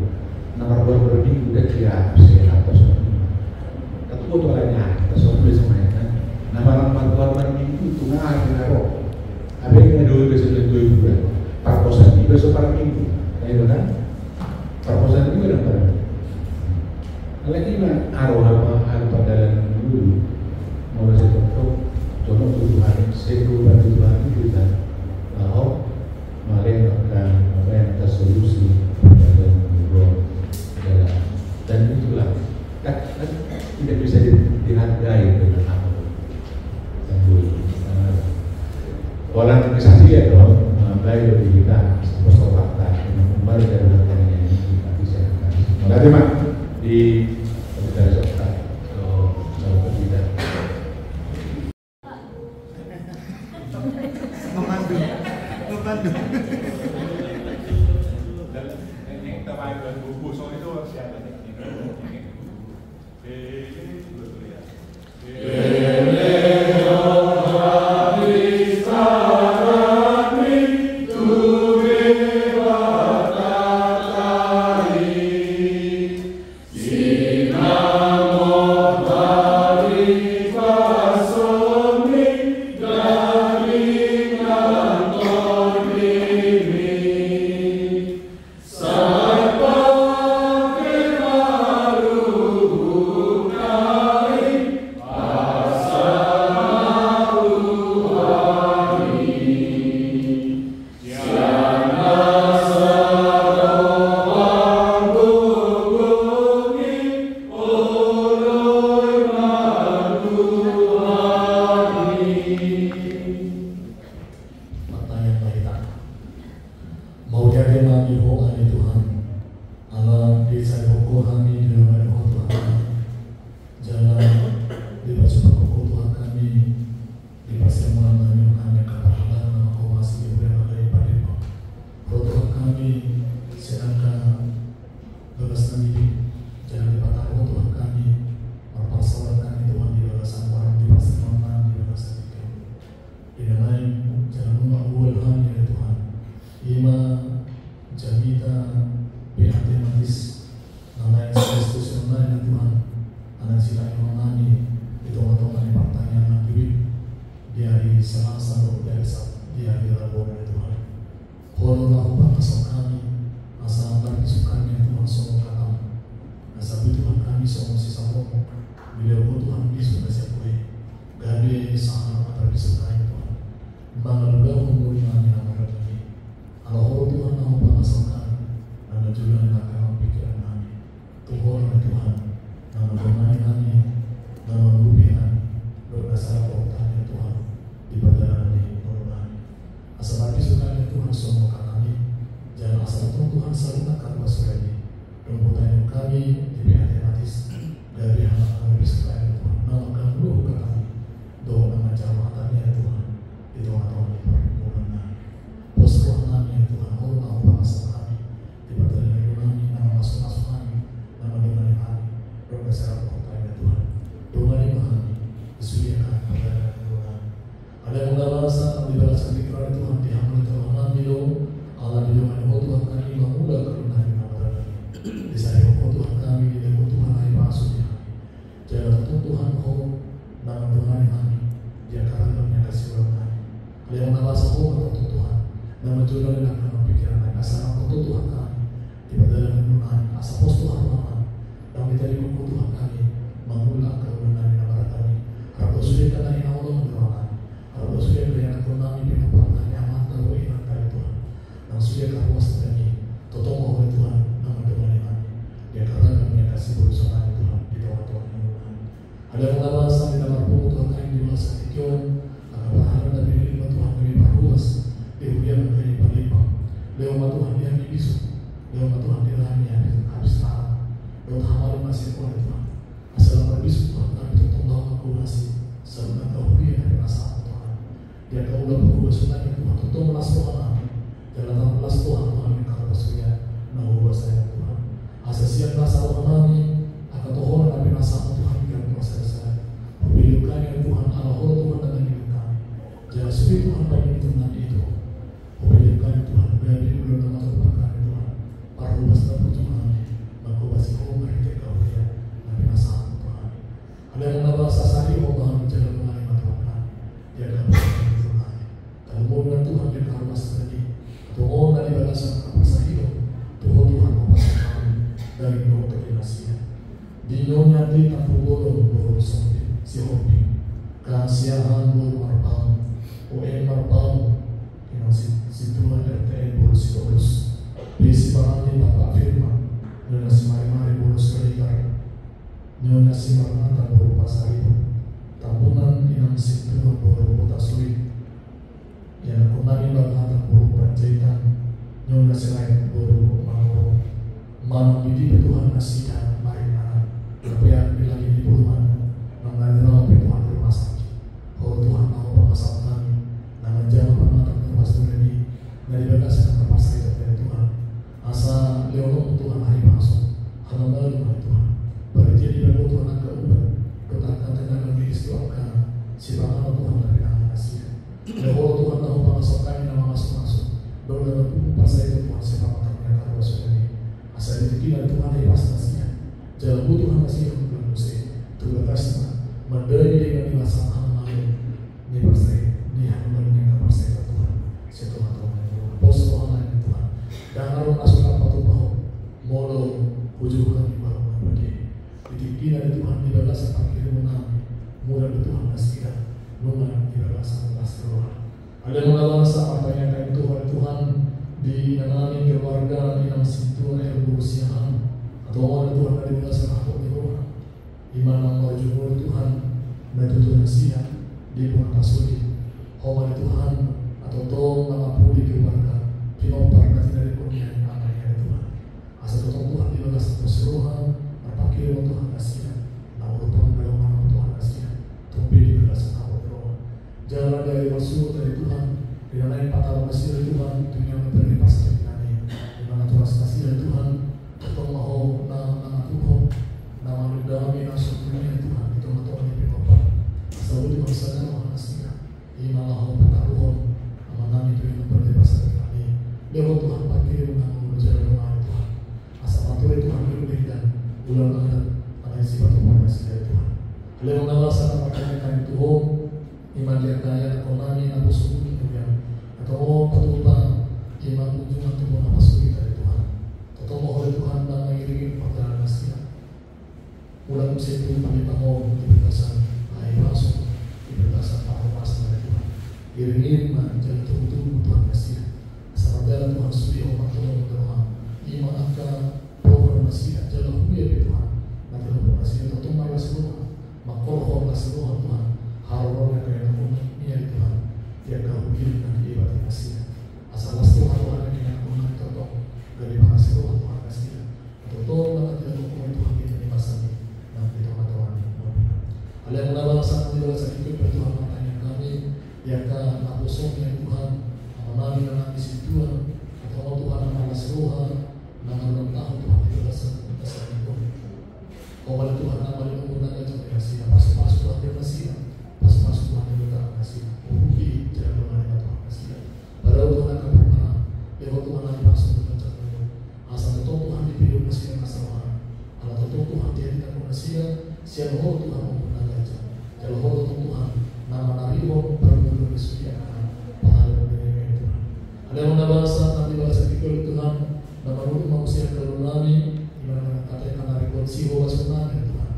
[SPEAKER 9] nomor berminggu udah siap atas tapi aku tuh lainnya atas boleh semuanya nama berminggu itu nggak ada ada yang dulu bisa ditutup bulan perkosan ini besok per minggu itu kan perkosan itu udah pernah lagi mah arwah dalam dulu mau bisa tutup contoh tujuan seku batu tujuan itu kan lalu malah akan apa yang kita solusi dalam ngobrol dan itulah kan tidak bisa dihargai dengan apa dan dulu orang kesaksi ya dong baik dari kita pastor fakta kembali dari belakangnya ini kita bisa terima mak di dari sota kalau tidak memandu dan ini kita main dengan buku soal itu siapa nih betul ya
[SPEAKER 1] Ada yang merasa dibalas Tuhan, dihambat Tuhan, itu Allah di dalam Tuhan kami mengulang kebenaran nama kami. Di sana Tuhan kami di dalam Tuhan hari maksudnya. Jangan Tuhan kau nama Tuhan kami. Dia karena kami kasih orang kami. Kalian mengawasi kau atau Tuhan. Nama Tuhan dan nama pikiran kami. Asal kau Tuhan kami. Di dalam Tuhan asal pos Tuhan kami. Dan kita di Tuhan kami mengulang kebenaran nama kami. Kalau sudah kami Allah mendoakan. Kalau sudah kalian kami pinapatan nyaman kalau iman dari Tuhan. Dan sudah kawas kami. Totong oleh Tuhan nama Tuhan kami. Dia karena kami kasih berusaha Tuhan di dalam Tuhan ini. Ada pengawasan di dalam Tuhan kami di masa itu. Akan berharap dan menerima Tuhan kami perluas. Dia kami berlimpah. Lewat Tuhan yang dibisu. Lewat Tuhan di dalam yang habis tahan. Lewat hamal masih oleh Tuhan. Asal berbisu Tuhan kami totong dalam aku masih. Sebab kau dia dari rasa Tuhan. Dia kau udah berkuasa lagi Tuhan. Totong melas Tuhan kami. Jalan melas Tuhan kami kalau bersuya. Nah saya Tuhan. Asal siap rasa Tuhan kami. Akan Tuhan kami rasa Tuhan yang kuasa saya. Pemilik kami Tuhan Allah Tuhan dan milik kami. Jangan sulit Tuhan bagi Tuhan itu. Pemilik kami Tuhan bagi bulan nama Tuhan kami Tuhan. Para luas dan perjuangan maka masih kau beri kau dia. Kami rasa Tuhan. Ada yang menabasa sari Tuhan menjaga mengalami Tuhan. Dia akan berkata Tuhan. Kalau mau dengan Tuhan dia akan luas lagi. Atau mau dari balasan apa hidup. Tuhan memasang kami dari doa terkasih. Di nyonya di tapu bolong bolong si hobi. Kasihan bolong marpang. UN marpang. Yang si Tuhan RTN bolong si Olus. Bisi barangnya Bapak Firman. Nyonya si mari-mari bolong sekaligar. Nyonya si marmata bolong pasar itu. Tabunan inang si Tuhan bolong kota sulit. Yang kunami bakal bolong penjahitan. Nyonya si lain bolong manggung. Manang bidi Tuhan nasihat mari mana. Kepian bilang ini Tuhan. Mengalir Tuhan rumah sakit. Oh Tuhan mau pemasal kami. Nama jangan pernah terpaksa ini. Dari bagasan terpaksa itu dari Tuhan. Asa leonong Tuhan hari masuk. Kalau malu Tuhan. Berarti dia Tuhan agak ubah. Katakan tenaga medis doakan. Silakan Tuhan dari nama nasihat. Kalau Tuhan tahu pemasal kami nama masuk-masuk. Baru dalam pasal itu Tuhan silakan ternyata masuk ini. Asal itu kita Tuhan dari pas nasihat. Jangan Tuhan nasihat bukan musik. Tuhan kasih mendai dengan dimasakan lain. Ini pasal ini hamba dengan pasal Tuhan. Setelah Tuhan pos Tuhan lain Tuhan. Dan kalau masuk apa tu bahu. Molo wujuhan di bawah bagi. Ditinggikan Tuhan di dalam sepakai menang. Mudah Tuhan nasihat. Lumayan di dalam sepakai ada mengalasa apa yang akan Tuhan di menangani keluarga di dalam situ air berusiaan atau ada Tuhan dari dasar aku di rumah di mana mau jumur Tuhan dan Tuhan nasihat di bulan kasudi ada Tuhan atau tolong nama pulih keluarga pinompar nanti dari dunia yang anaknya Tuhan asal Tuhan di dasar keseluruhan berpakai Tuhan nasihat nah urutan dalam mana Tuhan nasihat tumpi di dasar aku di rumah jalan dari masuk dari Tuhan di dalam patah kasih dari Tuhan dunia memberi pasal kami di mana Tuhan kasih dari Tuhan ketemu mau nama Tuhan nama dalamnya nasib dunia Tuhan itu Tuhan yang berapa asal Tuhan sadar Tuhan kasih di mana mau patah Tuhan nama kami itu yang memberi pasal kami lewat Tuhan pakai menanggung berjalan dengan Tuhan asal patuh Tuhan berbeda bulan akhir ada sifat Tuhan kasih dari Tuhan lewat alasan makanya kami Tuhan iman dia kaya konami aku subuh atau patuta iman kunjungan Tuhan apa sulit dari Tuhan atau oleh Tuhan dan mengiringi perjalanan nasihat ulang situ kami tahu di berdasar air masuk di berdasar pahala dari Tuhan iringi menjadi Tuhan Tuhan nasihat sahabat jalan Tuhan sudah umat Tuhan berdoa iman akan program nasihat jalan huya Tuhan nanti Tuhan nasihat atau malah seluruh makhluk Allah seluruh Tuhan harus yang kaya namun ini Tuhan dia kau pilih dan diibati nasihat asal Tuhan Tuhan yang mengenai contoh dari mana seluruh Tuhan nasihat atau tolong tidak hukum Tuhan kita di masa ini nanti Tuhan ada yang menabangsa di dalam sakit Tuhan matanya kami yang akan apusongnya Tuhan menami dengan isi Tuhan atau Tuhan nama seluruh nama tahun Tuhan di dalam sakit itu kalau Tuhan nama yang menggunakan contoh nasihat pas-pas Tuhan dia nasihat pas-pas Tuhan yang menggunakan nasihat jalan dengan Tuhan nasihat padahal Tuhan akan bermanfaat disediakan pahala dari Tuhan. Ada yang bahasa nanti bahasa pikir Tuhan nama untuk manusia kalulami dimana katakan dari konsiho wasungan ya Tuhan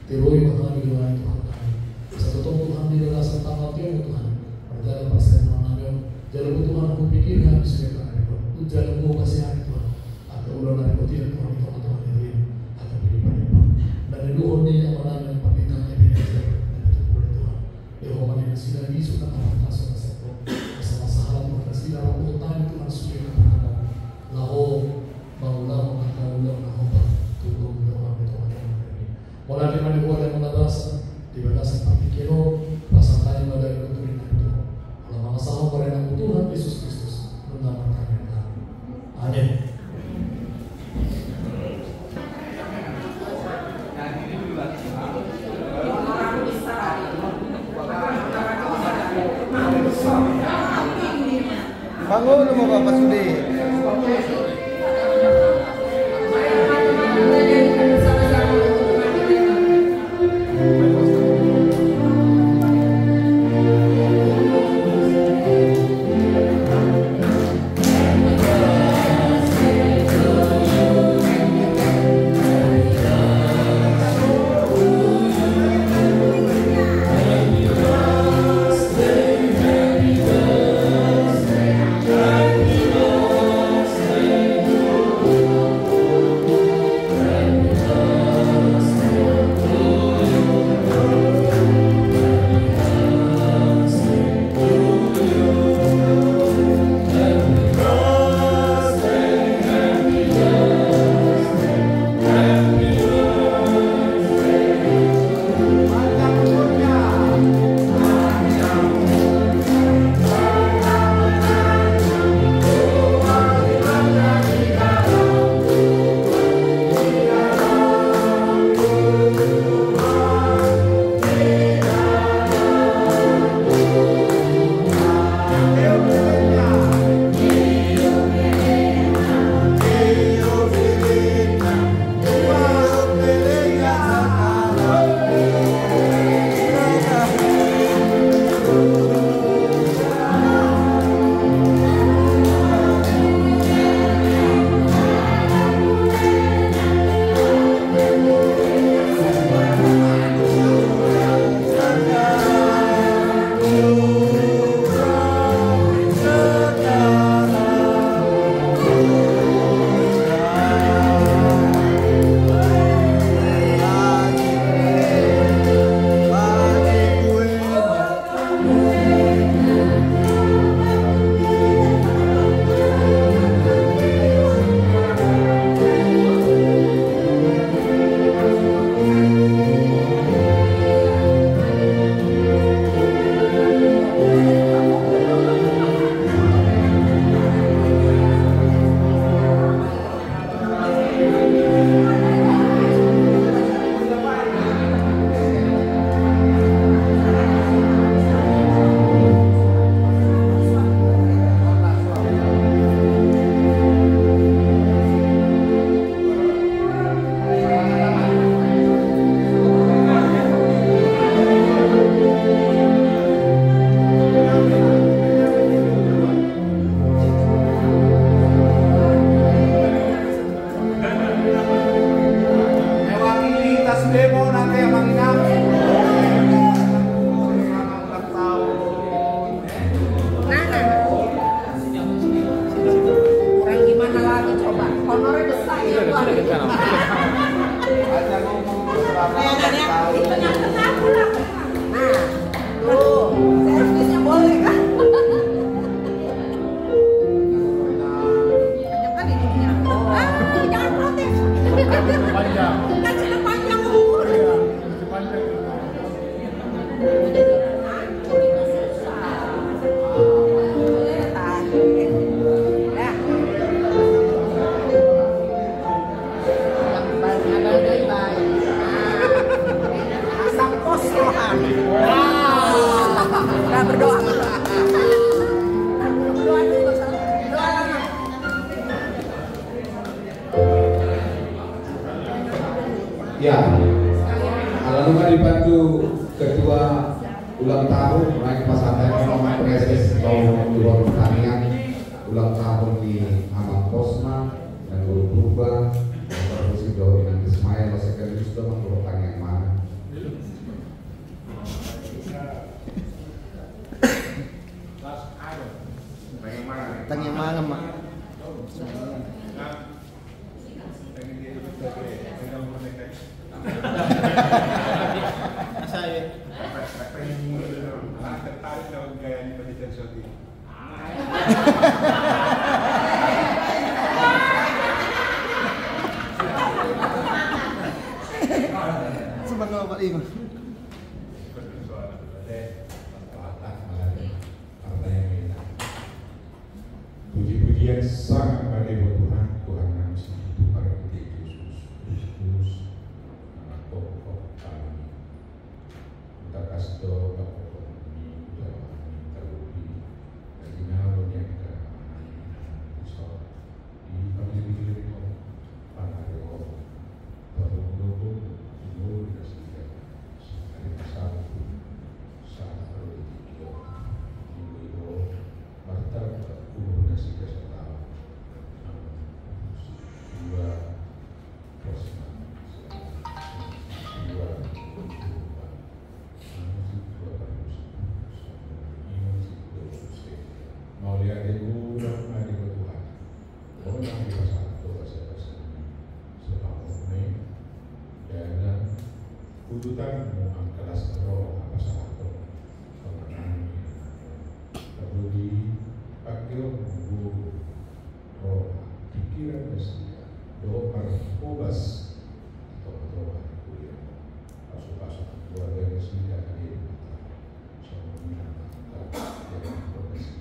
[SPEAKER 1] teroi bahkan di luar Tuhan kami satu Tuhan di dalam tanggal tiang Tuhan pada pasien menanggung jalan Tuhan aku pikirkan disediakan dari Tuhan jalan aku kasihan Tuhan atau ulang dari Tuhan Tuhan itu Tuhan yang akan beribadah dan itu honi yang menanggung pernikahannya biasa dan itu boleh Tuhan Yehova yang sudah disukai orang tasuk nasabok masa-masa halam Tuhan sudah aku utang Tuhan sudah katakan laho maulah mengatakan laho tunggu Tuhan itu Tuhan mulai dari mana gua dan menabasa di batasan partikino pasang tadi pada itu turin itu kalau masalah pada Tuhan Yesus Kristus mengamalkan kami. Amin.
[SPEAKER 10] Bangun mau Bapak Sudi.
[SPEAKER 9] Ya, Alanuma dibantu Ketua ulang tahun naik pesantren sama preses tahun luar pertanian ulang tahun di Amal Posma dan guru purba Profesor Jawa dengan Ismail sekaligus teman guru pertanian mana
[SPEAKER 10] Tanya mana mak?
[SPEAKER 3] Tertarik dengan gaya di pendidikan Soti.
[SPEAKER 10] Sebenarnya Pak Ibu.
[SPEAKER 5] Puji-pujian sangat pada Tuhan, Tuhan kami sendiri para Yesus Kristus, anak pokok kami. Kita kasih doa pokok kami, doa kami terlebih dari namun yang kami so di pagi-pagi pada doa terlebih umur kasih dari satu saat terlebih ibu martabak umur kasih tahu dua posma dua mau lihat ibu dan mari ke Tuhan orang di pasar bahasa sebab dan kudutanmu kelas roh apa satu kemenangan terlebih pakai guru roh pikiran mesia doa bebas atau doa kuliah pasuk-pasuk keluarga mesia hadir semuanya yang profesi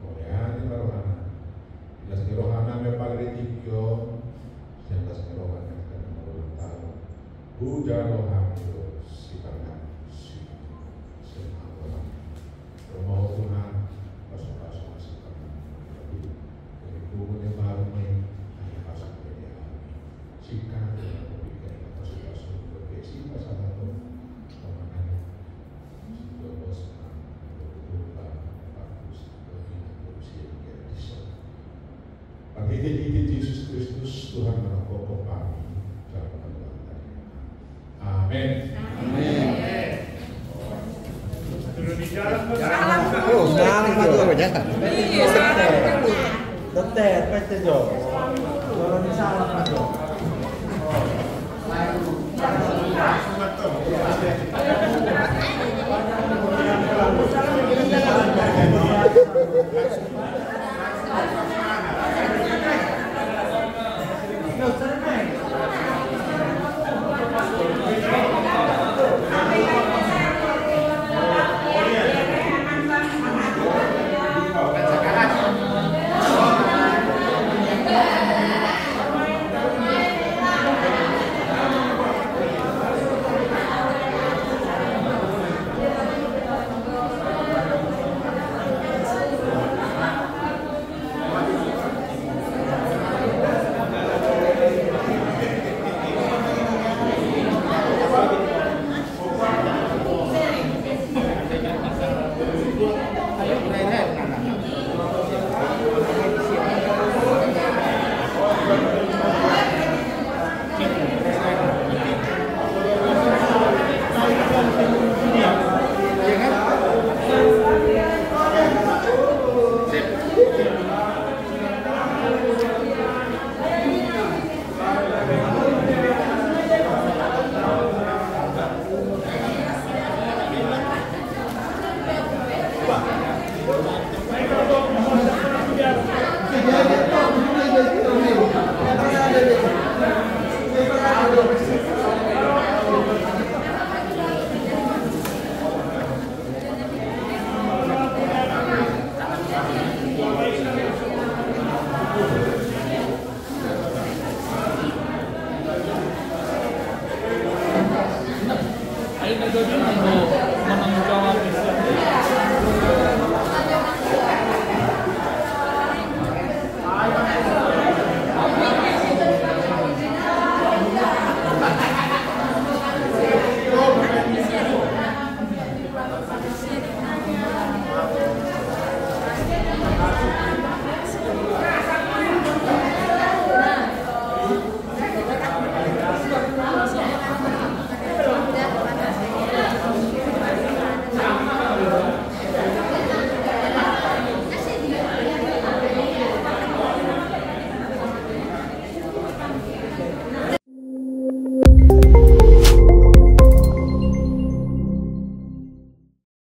[SPEAKER 5] oleh hari rohana jelas rohana memang retikyo jelas rohana kan mengulang tahun hujan rohana itu sifatnya semua rumah Tuhan pasuk-pasuk masih dari bukunya baru nih hanya pasang media jika dengan berpikir pasuk-pasuk berpesi pasal satu pemenang dua bos berubah bagus berpindah berusia hingga disok bagi hidup Yesus Kristus Tuhan menokok kami dalam Tuhan tadi amin
[SPEAKER 10] Oh, salam Pak Jo ya. Iya, salam. Dotet, Pak Jo. Kalau salam Pak Jo.